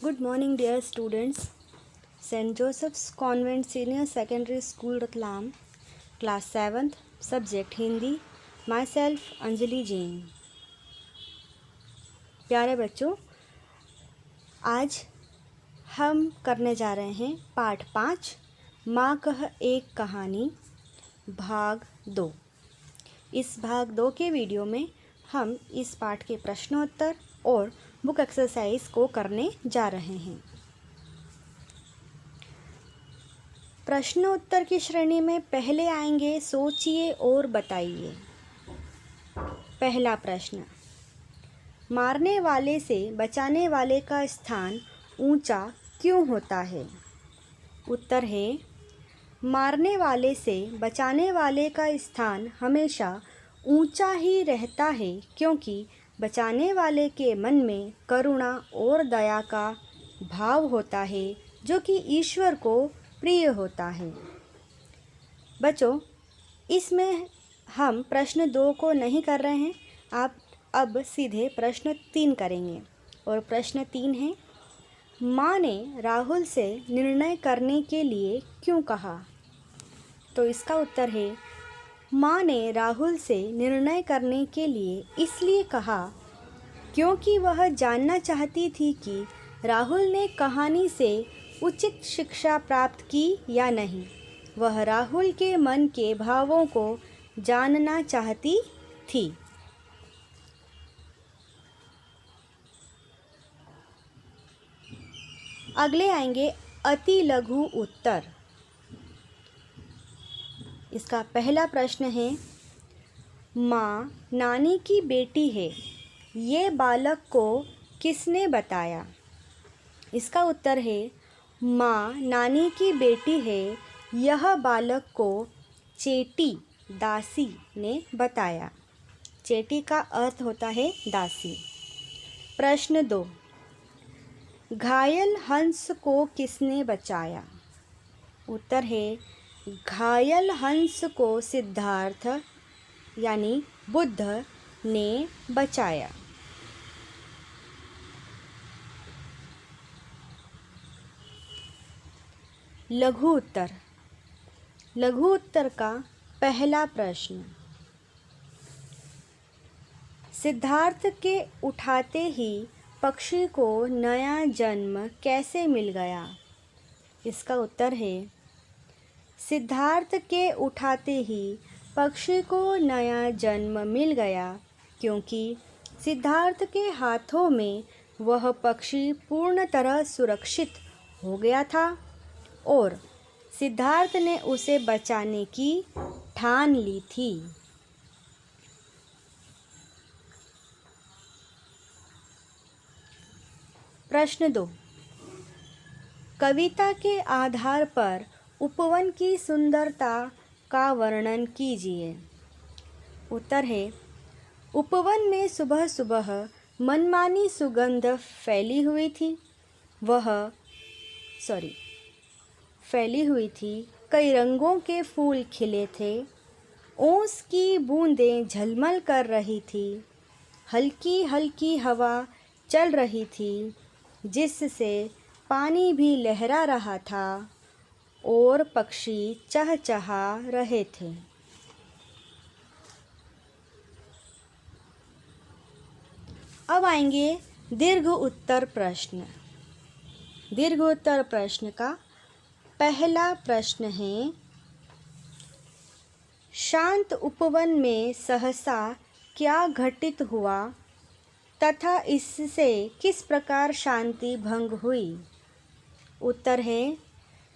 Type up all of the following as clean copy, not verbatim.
Good morning, dear students. St. Joseph's Convent Senior Secondary School, Ratlam, Class 7th, Subject Hindi. Myself, Anjali Jain. प्यारे बच्चों, आज हम करने जा रहे हैं पाठ 5 माँ कह एक कहानी भाग 2। इस भाग 2 के वीडियो में हम इस पाठ के प्रश्नोत्तर और बुक एक्सरसाइज को करने जा रहे हैं। प्रश्नोत्तर की श्रेणी में पहले आएंगे सोचिए और बताइए। पहला प्रश्न, मारने वाले से बचाने वाले का स्थान ऊंचा क्यों होता है? उत्तर है, मारने वाले से बचाने वाले का स्थान हमेशा ऊंचा ही रहता है क्योंकि बचाने वाले के मन में करुणा और दया का भाव होता है जो कि ईश्वर को प्रिय होता है। बच्चों, इसमें हम प्रश्न 2 को नहीं कर रहे हैं, आप अब सीधे प्रश्न 3 करेंगे। और प्रश्न 3 है, माँ ने राहुल से निर्णय करने के लिए क्यों कहा? तो इसका उत्तर है, माँ ने राहुल से निर्णय करने के लिए इसलिए कहा क्योंकि वह जानना चाहती थी कि राहुल ने कहानी से उचित शिक्षा प्राप्त की या नहीं। वह राहुल के मन के भावों को जानना चाहती थी। अगले आएंगे अति लघु उत्तर। इसका पहला प्रश्न है, माँ नानी की बेटी है, ये बालक को किसने बताया? इसका उत्तर है, माँ नानी की बेटी है, यह बालक को चेटी दासी ने बताया। चेटी का अर्थ होता है दासी। प्रश्न 2, घायल हंस को किसने बचाया? उत्तर है, घायल हंस को सिद्धार्थ यानी बुद्ध ने बचाया। लघु उत्तर। लघु उत्तर का पहला प्रश्न, सिद्धार्थ के उठाते ही पक्षी को नया जन्म कैसे मिल गया? इसका उत्तर है, सिद्धार्थ के उठाते ही पक्षी को नया जन्म मिल गया क्योंकि सिद्धार्थ के हाथों में वह पक्षी पूर्ण तरह सुरक्षित हो गया था और सिद्धार्थ ने उसे बचाने की ठान ली थी। प्रश्न 2, कविता के आधार पर उपवन की सुंदरता का वर्णन कीजिए। उत्तर है, उपवन में सुबह सुबह मनमानी सुगंध फैली हुई थी। कई रंगों के फूल खिले थे। ओस की बूंदें झलमल कर रही थी। हल्की हल्की हवा चल रही थी जिससे पानी भी लहरा रहा था और पक्षी चहचहा रहे थे। अब आएंगे दीर्घ उत्तर प्रश्न। दीर्घ उत्तर प्रश्न का पहला प्रश्न है, शांत उपवन में सहसा क्या घटित हुआ तथा इससे किस प्रकार शांति भंग हुई? उत्तर है,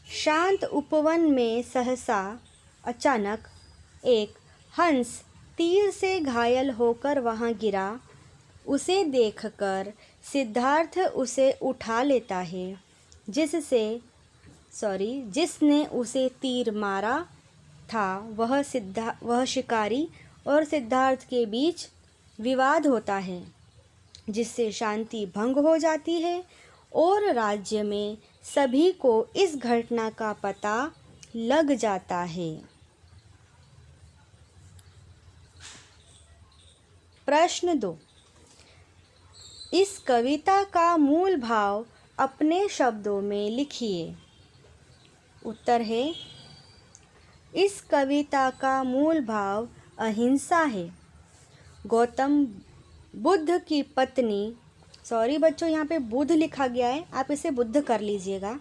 शांत उपवन में सहसा अचानक एक हंस तीर से घायल होकर वहां गिरा। उसे देखकर सिद्धार्थ उसे उठा लेता है। जिसने उसे तीर मारा था वह शिकारी और सिद्धार्थ के बीच विवाद होता है जिससे शांति भंग हो जाती है और राज्य में सभी को इस घटना का पता लग जाता है। प्रश्न 2, इस कविता का मूल भाव अपने शब्दों में लिखिए। उत्तर है, इस कविता का मूल भाव अहिंसा है। गौतम बुद्ध की पत्नी, सॉरी बच्चों यहाँ पे बुद्ध लिखा गया है, आप इसे बुद्ध कर लीजिएगा।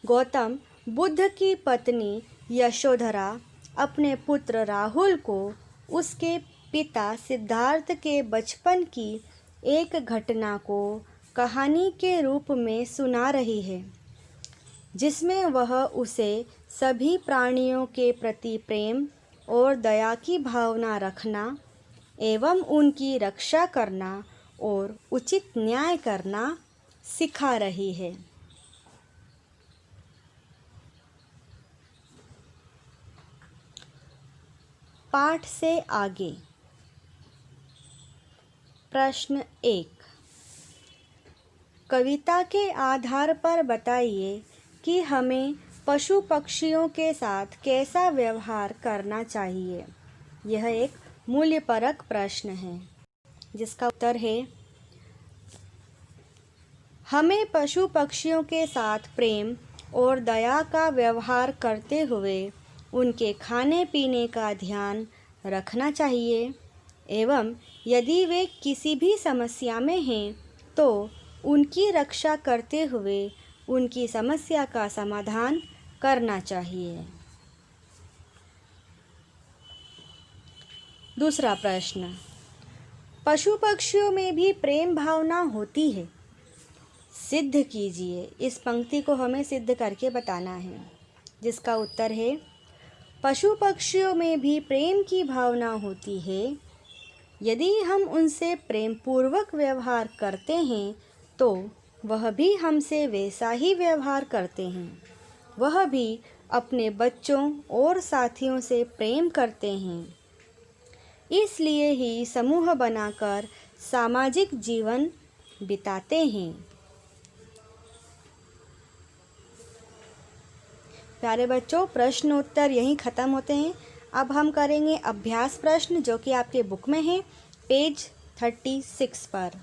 गौतम बुद्ध की पत्नी यशोधरा अपने पुत्र राहुल को उसके पिता सिद्धार्थ के बचपन की एक घटना को कहानी के रूप में सुना रही है, जिसमें वह उसे सभी प्राणियों के प्रति प्रेम और दया की भावना रखना एवं उनकी रक्षा करना और उचित न्याय करना सिखा रही है। पाठ से आगे। प्रश्न 1, कविता के आधार पर बताइए कि हमें पशु पक्षियों के साथ कैसा व्यवहार करना चाहिए। यह एक मूल्यपरक प्रश्न है, जिसका उत्तर है, हमें पशु पक्षियों के साथ प्रेम और दया का व्यवहार करते हुए उनके खाने पीने का ध्यान रखना चाहिए एवं यदि वे किसी भी समस्या में हैं तो उनकी रक्षा करते हुए उनकी समस्या का समाधान करना चाहिए। दूसरा प्रश्न, पशु पक्षियों में भी प्रेम भावना होती है, सिद्ध कीजिए। इस पंक्ति को हमें सिद्ध करके बताना है, जिसका उत्तर है, पशु पक्षियों में भी प्रेम की भावना होती है। यदि हम उनसे प्रेम पूर्वक व्यवहार करते हैं तो वह भी हमसे वैसा ही व्यवहार करते हैं। वह भी अपने बच्चों और साथियों से प्रेम करते हैं। इसलिए ही समूह बनाकर सामाजिक जीवन बिताते हैं। प्यारे बच्चों, प्रश्न उत्तर यहीं ख़त्म होते हैं। अब हम करेंगे अभ्यास प्रश्न, जो कि आपके बुक में है, पेज 36 पर।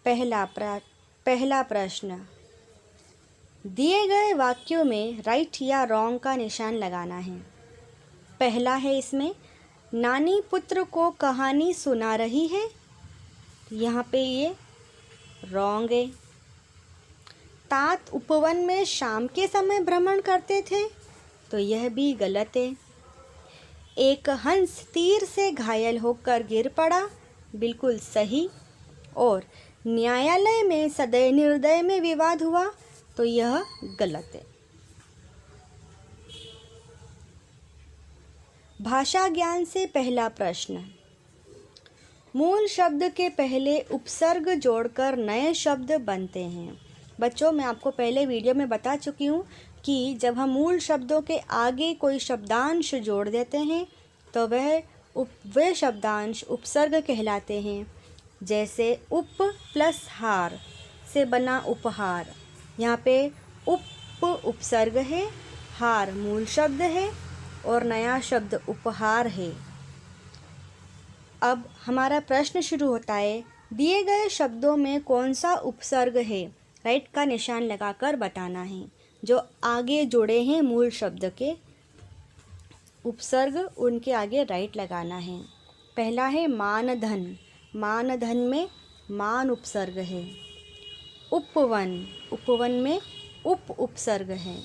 पहला प्रश्न, दिए गए वाक्यों में राइट या रॉन्ग का निशान लगाना है। पहला है इसमें, नानी पुत्र को कहानी सुना रही है, यहाँ पे ये रॉन्ग है। तात उपवन में शाम के समय भ्रमण करते थे, तो यह भी गलत है। एक हंस तीर से घायल होकर गिर पड़ा, बिल्कुल सही। और न्यायालय में सदय निर्दय में विवाद हुआ, तो यह गलत है। भाषा ज्ञान से पहला प्रश्न, मूल शब्द के पहले उपसर्ग जोड़कर नए शब्द बनते हैं। बच्चों, मैं आपको पहले वीडियो में बता चुकी हूँ कि जब हम मूल शब्दों के आगे कोई शब्दांश जोड़ देते हैं तो वे शब्दांश उपसर्ग कहलाते हैं। जैसे उप प्लस हार से बना उपहार, यहाँ पे उप उपसर्ग है, हार मूल शब्द है और नया शब्द उपहार है। अब हमारा प्रश्न शुरू होता है, दिए गए शब्दों में कौन सा उपसर्ग है, राइट का निशान लगाकर बताना है। जो आगे जुड़े हैं मूल शब्द के उपसर्ग, उनके आगे राइट लगाना है। पहला है मानधन, मानधन में मान उपसर्ग है। उपवन, उपवन में उप उपसर्ग है।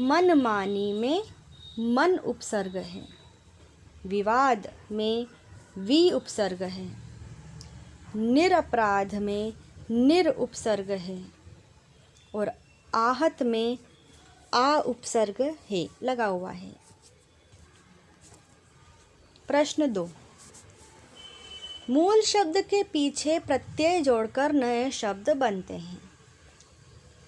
मनमानी में मन उपसर्ग है। विवाद में वि उपसर्ग है। निरपराध में निर उपसर्ग है और आहत में आ उपसर्ग है लगा हुआ है। प्रश्न 2, मूल शब्द के पीछे प्रत्यय जोड़कर नए शब्द बनते हैं।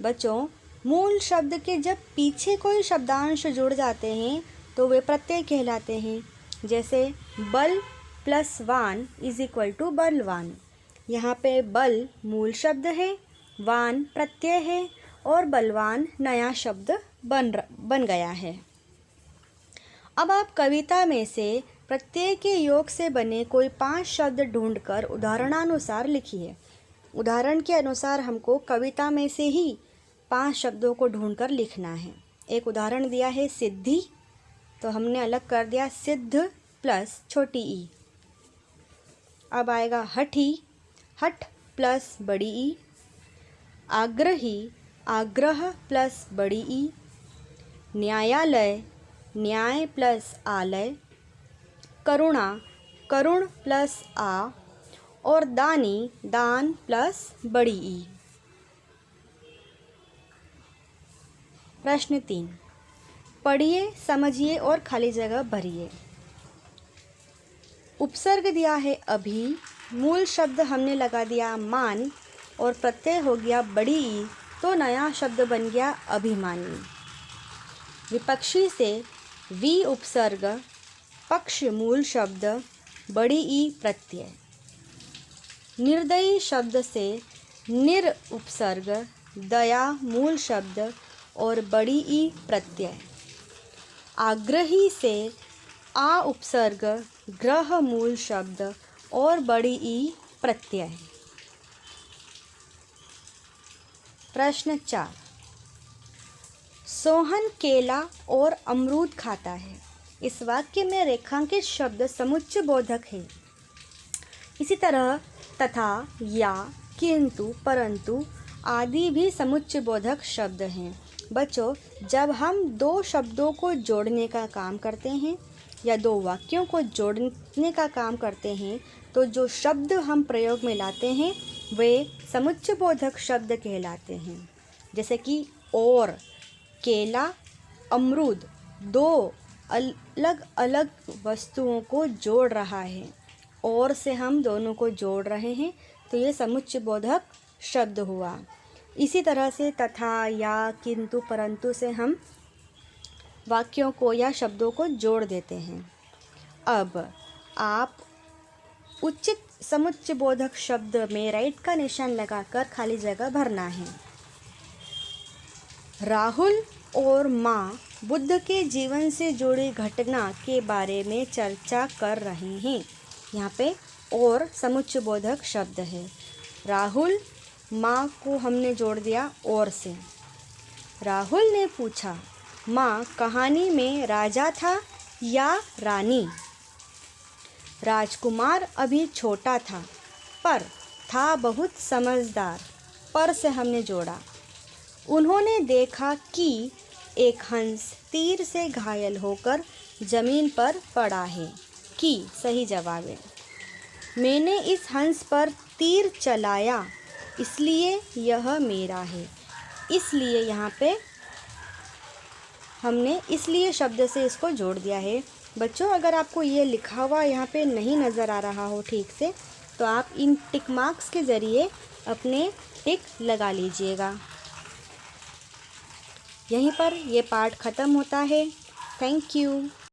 बच्चों, मूल शब्द के जब पीछे कोई शब्दांश जुड़ जाते हैं तो वे प्रत्यय कहलाते हैं। जैसे बल प्लस वान इज इक्वल टू बलवान। यहाँ पे बल मूल शब्द है, वान प्रत्यय है और बलवान नया शब्द बन गया है। अब आप कविता में से प्रत्यय के योग से बने कोई 5 शब्द ढूंढकर उदाहरणानुसार लिखिए। उदाहरण के अनुसार हमको कविता में से ही 5 शब्दों को ढूंढकर लिखना है। एक उदाहरण दिया है सिद्धि, तो हमने अलग कर दिया सिद्ध प्लस छोटी ई। अब आएगा हठी, हठ प्लस बड़ी ई। आग्रही, आग्रह प्लस बड़ी ई। न्यायालय, न्याय प्लस आलय। करुणा, करुण प्लस आ। और दानी, दान प्लस बड़ी ई। प्रश्न 3, पढ़िए, समझिए और खाली जगह भरिए। उपसर्ग दिया है अभी, मूल शब्द हमने लगा दिया मान और प्रत्यय हो गया बड़ी ई, तो नया शब्द बन गया अभिमानी। विपक्षी से वी उपसर्ग, पक्ष मूल शब्द, बड़ी ई प्रत्यय। निर्दयी शब्द से निर उपसर्ग, दया मूल शब्द और बड़ी ई प्रत्यय। आग्रही से आ उपसर्ग, ग्रह मूल शब्द और बड़ी ई प्रत्यय। प्रश्न 4, सोहन केला और अमरूद खाता है। इस वाक्य में रेखांकित शब्द समुच्चय बोधक है। इसी तरह तथा, या, किंतु, परंतु आदि भी समुच्चय बोधक शब्द हैं। बच्चों, जब हम 2 शब्दों को जोड़ने का काम करते हैं या 2 वाक्यों को जोड़ने का काम करते हैं, तो जो शब्द हम प्रयोग में लाते हैं वे समुच्चय बोधक शब्द कहलाते हैं। जैसे कि और, केला, अमरूद 2 अलग अलग वस्तुओं को जोड़ रहा है, और से हम दोनों को जोड़ रहे हैं, तो ये समुच्चय बोधक शब्द हुआ। इसी तरह से तथा, या, किंतु, परंतु से हम वाक्यों को या शब्दों को जोड़ देते हैं। अब आप उचित समुच्चय बोधक शब्द में राइट का निशान लगाकर खाली जगह भरना है। राहुल और माँ बुद्ध के जीवन से जुड़ी घटना के बारे में चर्चा कर रहे हैं। यहाँ पे और समुच्चय बोधक शब्द है। राहुल, माँ को हमने जोड़ दिया और से। राहुल ने पूछा, माँ, कहानी में राजा था या रानी? राजकुमार अभी छोटा था, पर था बहुत समझदार। पर से हमने जोड़ा। उन्होंने देखा कि एक हंस तीर से घायल होकर जमीन पर पड़ा है। कि सही जवाब है। मैंने इस हंस पर तीर चलाया, इसलिए यह मेरा है। इसलिए यहाँ पे हमने इसलिए शब्द से इसको जोड़ दिया है। बच्चों, अगर आपको ये लिखा हुआ यहाँ पे नहीं नज़र आ रहा हो ठीक से, तो आप इन टिक मार्क्स के ज़रिए अपने टिक लगा लीजिएगा। यहीं पर ये पार्ट ख़त्म होता है। Thank you.